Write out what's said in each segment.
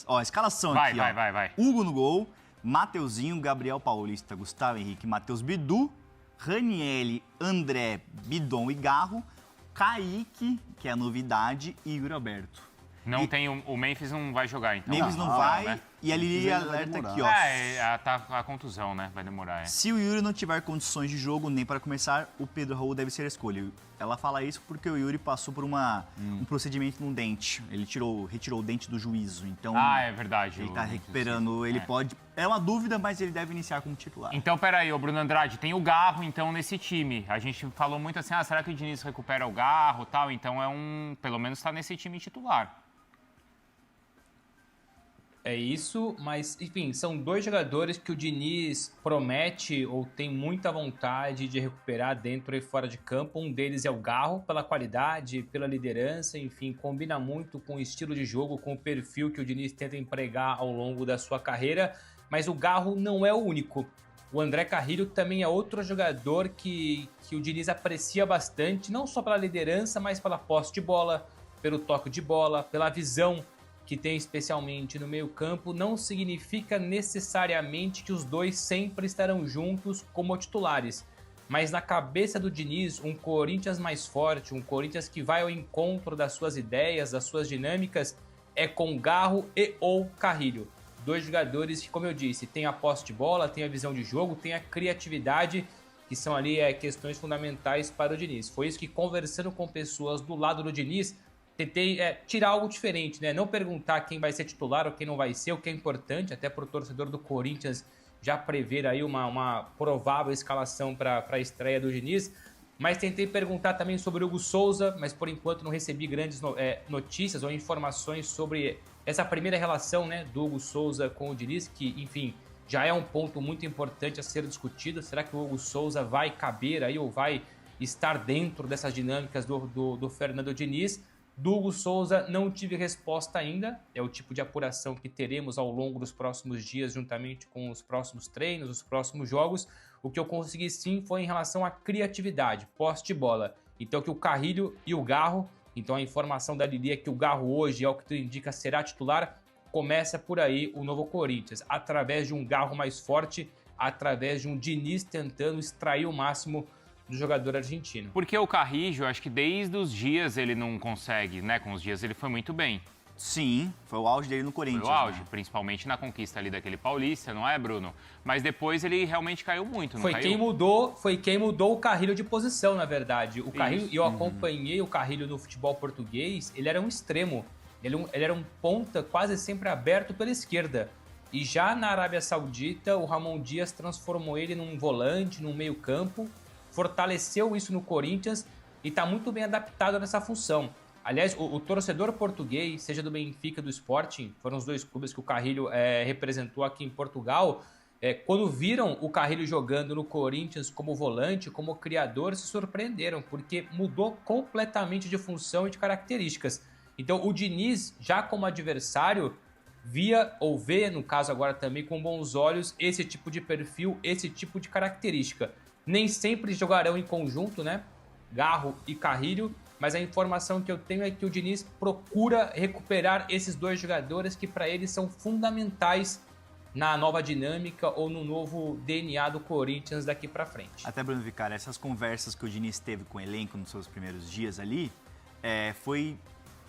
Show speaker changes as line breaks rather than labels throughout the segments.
Ó, a escalação
Vai,
aqui,
vai,
ó.
vai, vai.
Hugo no gol, Mateuzinho, Gabriel Paulista, Gustavo Henrique, Matheus Bidu, Ranieri, André, Bidon e Garro, Kaique, que é a novidade, e Yuri Alberto.
Não tem o Memphis não vai jogar, então.
Memphis não vai,
né?
e a Lili
ainda vai
alerta
demorar.
aqui, ó.
Tá a contusão, né? Vai demorar,
Se o Yuri não tiver condições de jogo nem para começar, o Pedro Raul deve ser a escolha. Ela fala isso porque o Yuri passou por um procedimento no dente. Ele retirou o dente do juízo, então
é verdade.
ele tá recuperando. Ele pode... É uma dúvida, mas ele deve iniciar como titular.
Então, peraí, ô Bruno Andrade, tem o Garro, então, nesse time. A gente falou muito assim, será que o Diniz recupera o Garro e tal? Então, pelo menos tá nesse time titular.
É isso, mas, enfim, são dois jogadores que o Diniz promete ou tem muita vontade de recuperar dentro e fora de campo. Um deles é o Garro, pela qualidade, pela liderança, enfim, combina muito com o estilo de jogo, com o perfil que o Diniz tenta empregar ao longo da sua carreira, mas o Garro não é o único. O André Carrilho também é outro jogador que o Diniz aprecia bastante, não só pela liderança, mas pela posse de bola, pelo toque de bola, pela visão que tem especialmente no meio-campo. Não significa necessariamente que os dois sempre estarão juntos como titulares, mas na cabeça do Diniz, um Corinthians mais forte, um Corinthians que vai ao encontro das suas ideias, das suas dinâmicas, é com Garro e ou Carrilho. Dois jogadores que, como eu disse, têm a posse de bola, têm a visão de jogo, têm a criatividade, que são ali questões fundamentais para o Diniz. Foi isso que, conversando com pessoas do lado do Diniz, tentei tirar algo diferente, né? Não perguntar quem vai ser titular ou quem não vai ser, o que é importante, até para o torcedor do Corinthians já prever aí uma provável escalação para a estreia do Diniz. Mas tentei perguntar também sobre o Hugo Souza, mas por enquanto não recebi grandes notícias ou informações sobre essa primeira relação, né, do Hugo Souza com o Diniz, que, enfim, já é um ponto muito importante a ser discutido. Será que o Hugo Souza vai caber aí ou vai estar dentro dessas dinâmicas do Fernando Diniz? Do Hugo Souza não tive resposta ainda, é o tipo de apuração que teremos ao longo dos próximos dias, juntamente com os próximos treinos, os próximos jogos. O que eu consegui sim foi em relação à criatividade, posse de bola. Então que o Carrilho e o Garro, então a informação da Lili é que o Garro hoje, é o que tu indica, será titular. Começa por aí o novo Corinthians, através de um Garro mais forte, através de um Diniz tentando extrair o máximo do jogador argentino.
Porque o Carrillo, acho que desde os dias ele não consegue, né? Com os dias ele foi muito bem.
Sim, foi o auge dele no Corinthians.
Foi o auge,
né?
Principalmente na conquista ali daquele Paulista, não é, Bruno? Mas depois ele realmente caiu muito, não
foi
caiu?
Quem mudou o Carrilho de posição, na verdade. O Carrilho, eu acompanhei o Carrilho no futebol português, ele era um extremo. Ele era um ponta quase sempre aberto pela esquerda. E já na Arábia Saudita, o Ramon Dias transformou ele num volante, num meio-campo, fortaleceu isso no Corinthians e está muito bem adaptado nessa função. Aliás, o torcedor português, seja do Benfica, do Sporting, foram os dois clubes que o Carrilho representou aqui em Portugal, quando viram o Carrilho jogando no Corinthians como volante, como criador, se surpreenderam, porque mudou completamente de função e de características. Então o Diniz, já como adversário, via ou vê, no caso agora também com bons olhos, esse tipo de perfil, esse tipo de característica. Nem sempre jogarão em conjunto, né? Garro e Carrilho, mas a informação que eu tenho é que o Diniz procura recuperar esses dois jogadores que para ele são fundamentais na nova dinâmica ou no novo DNA do Corinthians daqui para frente.
Até, Bruno Vicari, essas conversas que o Diniz teve com o elenco nos seus primeiros dias ali, foi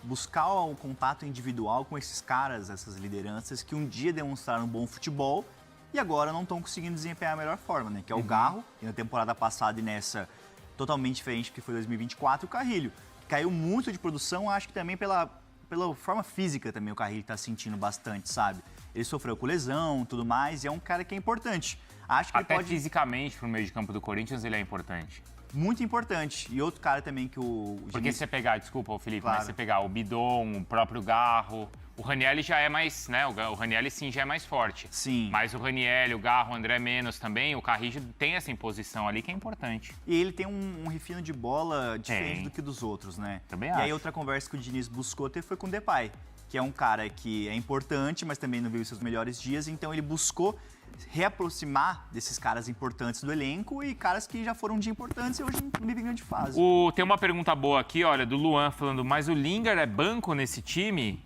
buscar o contato individual com esses caras, essas lideranças que um dia demonstraram um bom futebol e agora não estão conseguindo desempenhar a melhor forma, né? Que é o Garro, e na temporada passada e nessa totalmente diferente, que foi 2024, o Carrilho. Caiu muito de produção, acho que também pela forma física também o Carrilho está sentindo bastante, sabe? Ele sofreu com lesão e tudo mais, e é um cara que é importante. Acho que
até
ele pode...
fisicamente, pro meio de campo do Corinthians, ele é importante.
Muito importante. E outro cara também que
Porque se você pegar, desculpa, Felipe,
claro.
Mas se você pegar o Bidon, o próprio Garro, o Ranieri já é mais, né? O Ranieri sim já é mais forte.
Sim.
Mas o Ranieri, o Garro, o André menos também, o Carrillo tem essa imposição ali que é importante.
E ele tem um refino de bola diferente do que dos outros, né?
Também
e
acho.
aí outra conversa que o Diniz buscou ter foi com o Depay, que é um cara que é importante, mas também não viu seus melhores dias, então ele buscou reaproximar desses caras importantes do elenco e caras que já foram de importantes e hoje não vivem grande fase.
Tem uma pergunta boa aqui, olha, do Luan falando, mas o Lingard é banco nesse time?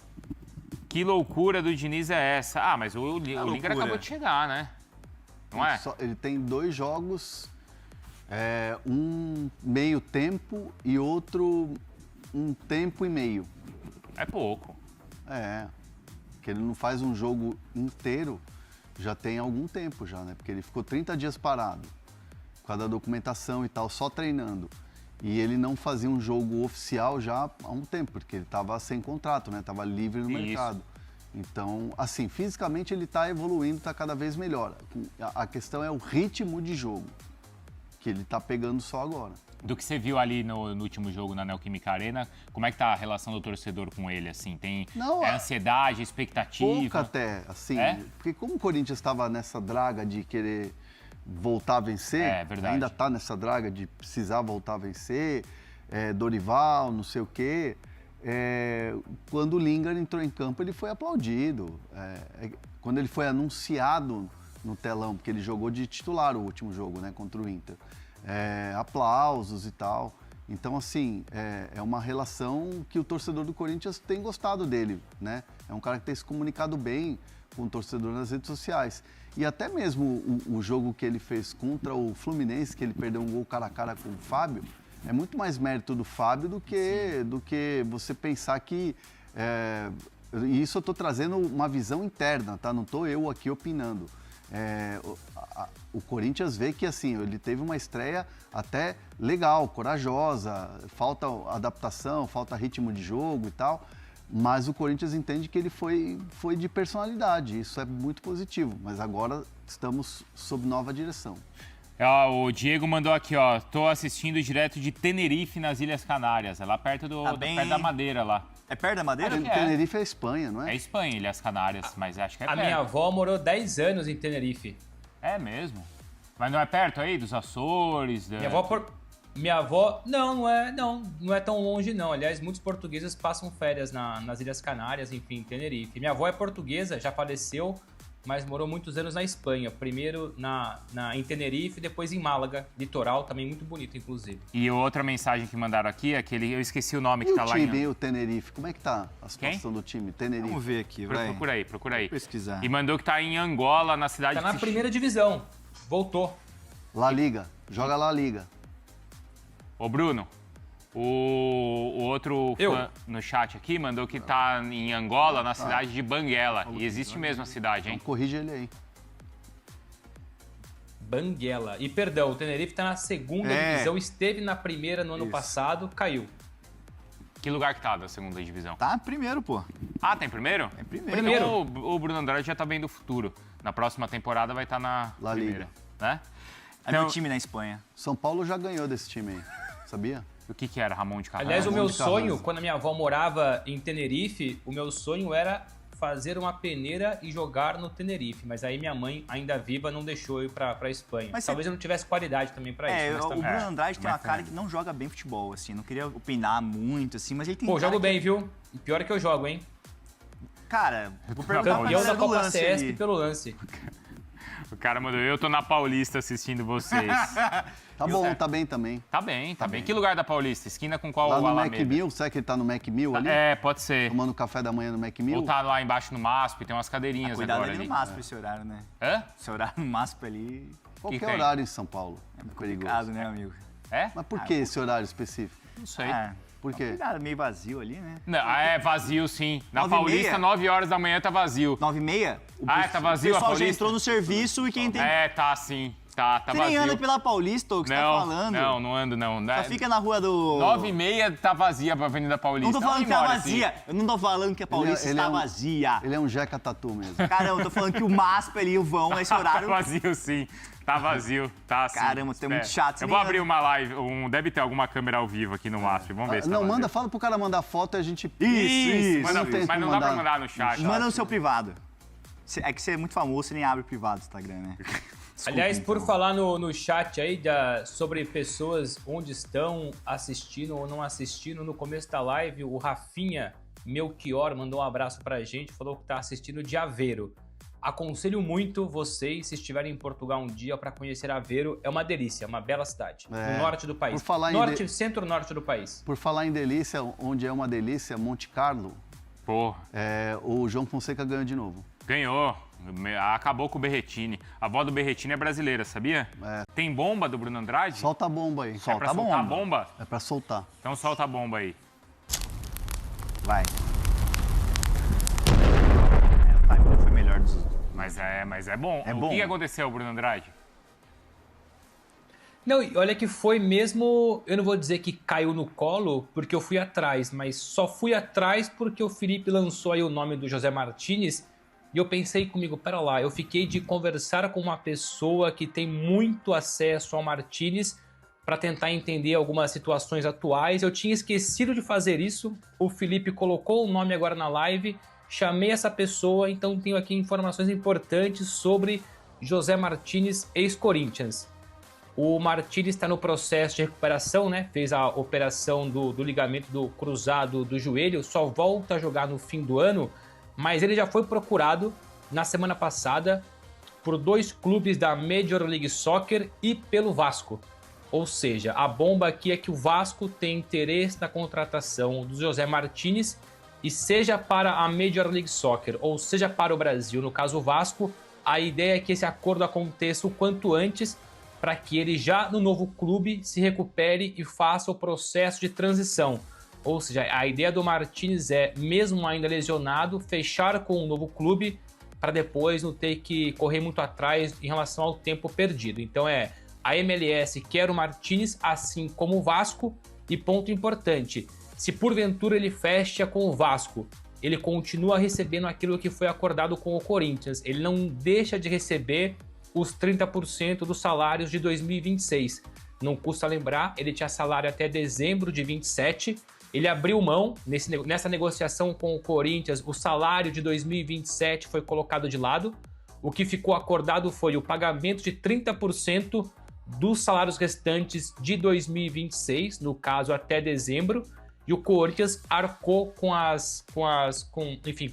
Que loucura do Diniz é essa? Ah, mas o Lingard acabou de chegar, né? Não é?
Ele tem 2 jogos, um meio tempo e outro um tempo e meio.
É pouco.
Que ele não faz um jogo inteiro já tem algum tempo já, né? Porque ele ficou 30 dias parado, por causa da documentação e tal, só treinando. E ele não fazia um jogo oficial já há um tempo, porque ele estava sem contrato, né? Estava livre no mercado. Então, assim, fisicamente ele está evoluindo, está cada vez melhor. A questão é o ritmo de jogo, que ele está pegando só agora.
Do que você viu ali no último jogo na Neoquímica Arena, como é que tá a relação do torcedor com ele, assim? Tem ansiedade, expectativa?
Pouca até, assim, porque como o Corinthians estava nessa draga de querer voltar a vencer, ainda está nessa draga de precisar voltar a vencer, Dorival, não sei o quê, quando o Lingard entrou em campo, ele foi aplaudido. Quando ele foi anunciado no telão, porque ele jogou de titular o último jogo, né, contra o Inter. Aplausos e tal. Então, assim, é uma relação que o torcedor do Corinthians tem gostado dele, né? É um cara que tem se comunicado bem com o torcedor nas redes sociais. E até mesmo o jogo que ele fez contra o Fluminense, que ele perdeu um gol cara a cara com o Fábio, é muito mais mérito do Fábio do que você pensar que... E isso eu estou trazendo uma visão interna, tá? Não estou eu aqui opinando. O Corinthians vê que assim, ele teve uma estreia até legal, corajosa, falta adaptação, falta ritmo de jogo e tal, mas o Corinthians entende que ele foi de personalidade, isso é muito positivo, mas agora estamos sob nova direção.
O Diego mandou aqui, ó, tô assistindo direto de Tenerife, nas Ilhas Canárias, é lá perto perto da Madeira lá.
É perto da Madeira?
Tenerife é Espanha, não é?
É Espanha, Ilhas Canárias, mas acho que é perto.
A minha avó morou 10 anos em Tenerife.
É mesmo? Mas não é perto aí dos Açores?
Minha avó... Não é tão longe não. Aliás, muitos portugueses passam férias nas Ilhas Canárias, enfim, em Tenerife. Minha avó é portuguesa, já faleceu, mas morou muitos anos na Espanha. Primeiro em Tenerife, depois em Málaga, litoral, também muito bonito, inclusive.
E outra mensagem que mandaram aqui é aquele, eu esqueci o nome que tá lá.
E o time, o Tenerife, como é que tá a situação do time? Tenerife.
Vamos ver aqui, vai.
Procura aí.
Vou pesquisar.
E mandou que tá em Angola, na cidade
Tá na primeira divisão. Voltou.
La Liga, joga La Liga.
Ô, Bruno, o outro fã no chat aqui mandou que tá em Angola, na cidade de Banguela. E existe mesmo a cidade, hein?
Então corrige ele aí.
Banguela. E perdão, o Tenerife tá na segunda divisão, esteve na primeira no ano passado, caiu.
Que lugar que tá da segunda divisão?
Tá primeiro, pô.
Ah, tá em primeiro?
É primeiro.
Então o Bruno Andrade já tá vendo o futuro. Na próxima temporada vai estar na
La
primeira,
Liga.
né?
É meu time na Espanha.
São Paulo já ganhou desse time aí, sabia?
O que era Ramon de Carrasco?
Aliás, o meu
Ramon de Carrasco.
sonho, quando a minha avó morava em Tenerife, o meu sonho era fazer uma peneira e jogar no Tenerife. Mas aí minha mãe, ainda viva, não deixou eu ir pra Espanha.
Mas
Talvez eu não tivesse qualidade também pra isso. Mas
o
também...
Bruno Andrade tem uma cara que não joga bem futebol, assim. Não queria opinar muito, assim, mas ele tem
Pô,
cara
jogo
que...
bem, viu? E pior é que eu jogo, hein?
Cara, vou perguntar pra
Campeão da
galera do
Copa
lance
CS
ali.
pelo lance.
O cara mandou, eu tô na Paulista assistindo vocês.
Tá bom, tá bem também.
Tá bem. Que lugar da Paulista? Esquina com qual
Lá no
Alameda?
Macmill, será que ele tá no Macmill ali?
Pode ser.
Tomando café da manhã no Macmill?
Ou tá lá embaixo no MASP, tem umas cadeirinhas
Cuidado
agora
ali
ali.
no MASP esse horário, né?
Hã?
Esse horário no MASP ali
Qualquer
que tem?
horário em São Paulo é perigoso.
complicado, né, amigo?
É?
Mas por que esse horário específico?
Não sei.
Por quê?
Cuidado, meio vazio ali, né?
Não, é vazio, sim. Na
9h30?
Paulista, 9 horas da manhã tá vazio.
9h30?
Tá vazio
O
a
pessoal
Paulista?
já entrou no serviço e quem tem...
Tá sim. Tá
Você
vazio.
nem anda pela Paulista, o que você tá falando?
Não ando, não.
Só fica na rua do...
9h30 tá vazia pra Avenida Paulista.
Não tô falando que tá
Embora,
vazia.
assim.
Eu não tô falando que a Paulista
Ele
está
é um-
vazia.
Ele é um Jeca Tatu mesmo.
Caramba, eu tô falando que o MASP ali, o vão, esse horário...
Tá vazio, sim. Tá vazio. Tá sim.
Caramba, você é muito chato. Você
Eu
nem
vou abrir
anda.
uma live. Deve ter alguma câmera ao vivo aqui no MASP. Vamos ver se tá
Não,
vazio.
fala pro cara mandar foto e a gente...
Isso.
Mas não dá pra mandar no chat.
Manda no seu privado. É que você é muito famoso, você nem abre privado do Instagram, né? Desculpa,
Aliás, por
então.
falar no chat aí sobre pessoas onde estão assistindo ou não assistindo, no começo da live, o Rafinha Melchior mandou um abraço pra gente, falou que tá assistindo de Aveiro. Aconselho muito vocês, se estiverem em Portugal um dia, para conhecer Aveiro. É uma delícia, uma bela cidade. No norte do país.
Por falar em
Norte, centro-norte do país.
Por falar em delícia, onde é uma delícia, Monte Carlo
Porra.
O João Fonseca ganhou de novo.
Ganhou. Acabou com o Berretini. A avó do Berretini é brasileira, sabia? Tem bomba do Bruno Andrade?
Solta a bomba aí.
É pra soltar a bomba?
É pra soltar.
Então solta a bomba aí.
Vai. O time foi melhor dos...
Mas é bom.
É
o
bom.
que aconteceu, Bruno Andrade?
Não, olha que foi mesmo, eu não vou dizer que caiu no colo porque eu fui atrás, mas só fui atrás porque o Felipe lançou aí o nome do José Martínez e eu pensei comigo, pera lá, eu fiquei de conversar com uma pessoa que tem muito acesso ao Martínez para tentar entender algumas situações atuais. Eu tinha esquecido de fazer isso, o Felipe colocou o nome agora na live, chamei essa pessoa, então tenho aqui informações importantes sobre José Martínez, ex-Corinthians. O Martínez está no processo de recuperação, né? Fez a operação do ligamento do cruzado do joelho, só volta a jogar no fim do ano, mas ele já foi procurado na semana passada por 2 clubes da Major League Soccer e pelo Vasco. Ou seja, a bomba aqui é que o Vasco tem interesse na contratação do José Martínez e seja para a Major League Soccer ou seja para o Brasil, no caso o Vasco, a ideia é que esse acordo aconteça o quanto antes para que ele já no novo clube se recupere e faça o processo de transição. Ou seja, a ideia do Martínez é, mesmo ainda lesionado, fechar com o novo clube para depois não ter que correr muito atrás em relação ao tempo perdido. Então a MLS quer o Martínez, assim como o Vasco, e ponto importante, se porventura ele fecha com o Vasco, ele continua recebendo aquilo que foi acordado com o Corinthians, ele não deixa de receber os 30% dos salários de 2026. Não custa lembrar, ele tinha salário até dezembro de 27, ele abriu mão, nessa negociação com o Corinthians, o salário de 2027 foi colocado de lado, o que ficou acordado foi o pagamento de 30% dos salários restantes de 2026, no caso até dezembro, e o Corinthians arcou com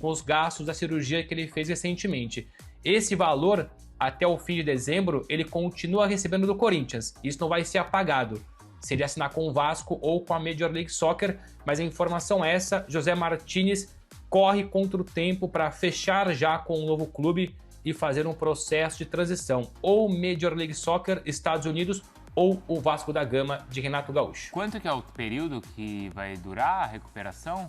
os gastos da cirurgia que ele fez recentemente. Esse valor, até o fim de dezembro, ele continua recebendo do Corinthians. Isso não vai ser apagado, se ele assinar com o Vasco ou com a Major League Soccer, mas a informação é essa, José Martínez corre contra o tempo para fechar já com o novo clube e fazer um processo de transição, ou Major League Soccer, Estados Unidos, ou o Vasco da Gama de Renato Gaúcho.
Quanto que é o período que vai durar a recuperação?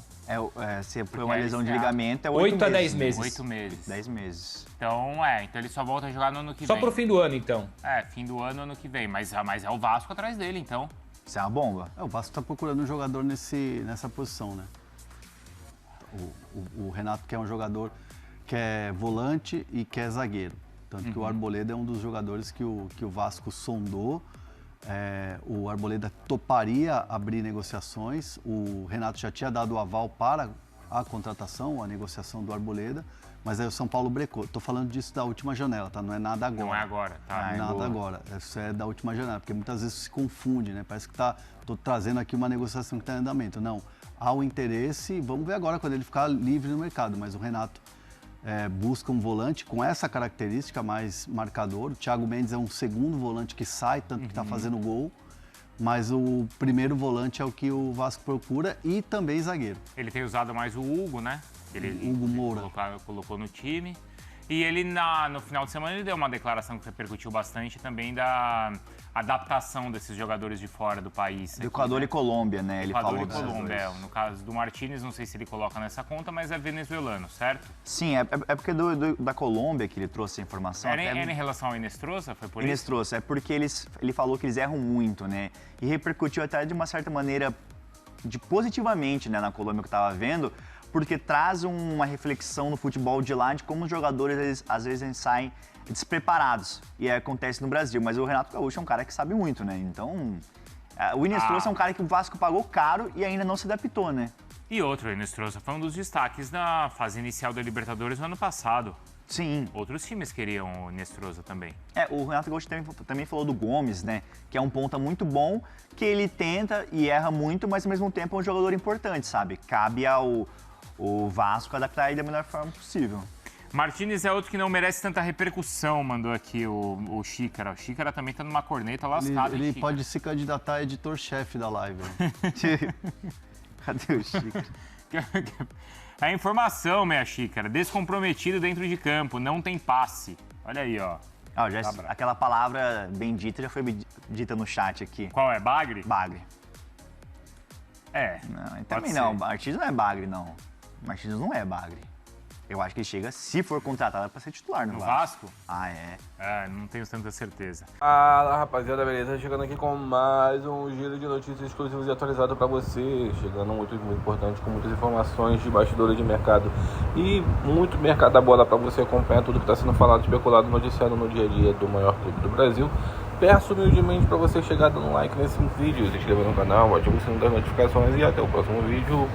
Se foi uma lesão de ligamento, é
8 a 10
meses.
meses.
8 meses.
10 meses.
Então, ele só volta a jogar no ano que
Só
vem.
pro fim do ano, então.
Fim do ano que vem. Mas é o Vasco atrás dele, então.
Isso é uma bomba.
O Vasco está procurando um jogador nessa posição, né? O Renato quer um jogador que é volante e que é zagueiro. Tanto que o Arboleda é um dos jogadores que o Vasco sondou. O Arboleda toparia abrir negociações. O Renato já tinha dado o aval para a contratação, a negociação do Arboleda, mas aí o São Paulo brecou. Estou falando disso da última janela, tá? Não é nada agora.
Não é agora, tá?
Nada agora. Isso é da última janela, porque muitas vezes se confunde, né? Parece que estou trazendo aqui uma negociação que está em andamento. Não, há o interesse, vamos ver agora quando ele ficar livre no mercado, mas o Renato busca um volante com essa característica mais marcador. O Thiago Mendes é um segundo volante que sai, tanto que está fazendo gol. Mas o primeiro volante é o que o Vasco procura e também zagueiro.
Ele tem usado mais o Hugo, né?
Hugo Moura.
Colocou no time. E ele, no final de semana, ele deu uma declaração que repercutiu bastante também da adaptação desses jogadores de fora do país.
Do Equador e Colômbia, né? Ele falou
Equador e Colômbia. No caso do Martínez, não sei se ele coloca nessa conta, mas é venezuelano, certo?
Sim, é porque da Colômbia que ele trouxe a informação.
Era em relação ao Inestrosa? Foi por isso?
Inestrosa, é porque ele falou que eles erram muito, né? E repercutiu até de uma certa maneira positivamente, né, na Colômbia que eu estava vendo, porque traz uma reflexão no futebol de lá de como os jogadores, às vezes, saem despreparados. E acontece no Brasil. Mas o Renato Gaúcho é um cara que sabe muito, né? Então, o Inestrosa é um cara que o Vasco pagou caro e ainda não se adaptou, né?
E outro, o Inestrosa foi um dos destaques na fase inicial da Libertadores no ano passado.
Sim.
Outros times queriam o Inestrosa também.
O Renato Gaúcho também falou do Gomes, né? Que é um ponta muito bom, que ele tenta e erra muito, mas ao mesmo tempo é um jogador importante, sabe? Cabe ao Vasco adaptar ele da melhor forma possível.
Martínez é outro que não merece tanta repercussão, mandou aqui o Xícara. O Xícara também tá numa corneta lascada.
Ele pode se candidatar a editor-chefe da live.
Cadê o Xícara?
A informação, meia xícara. Descomprometido dentro de campo, não tem passe. Olha aí, ó.
Aquela palavra bendita já foi dita no chat aqui.
Qual é? Bagre?
Bagre. Não, também não. Martins não é bagre, não. Martins não é bagre. Eu acho que ele chega, se for contratado, para ser titular no
Vasco.
Não
tenho tanta certeza.
Fala, rapaziada, beleza? Chegando aqui com mais um giro de notícias exclusivas e atualizado para você. Chegando muito importante, com muitas informações de bastidores de mercado e muito mercado da bola para você acompanhar tudo que está sendo falado, especulado, noticiado no dia a dia do maior clube do Brasil. Peço humildemente para você chegar dando like nesse vídeo, se inscrever no canal, ative o sininho das notificações e até o próximo vídeo.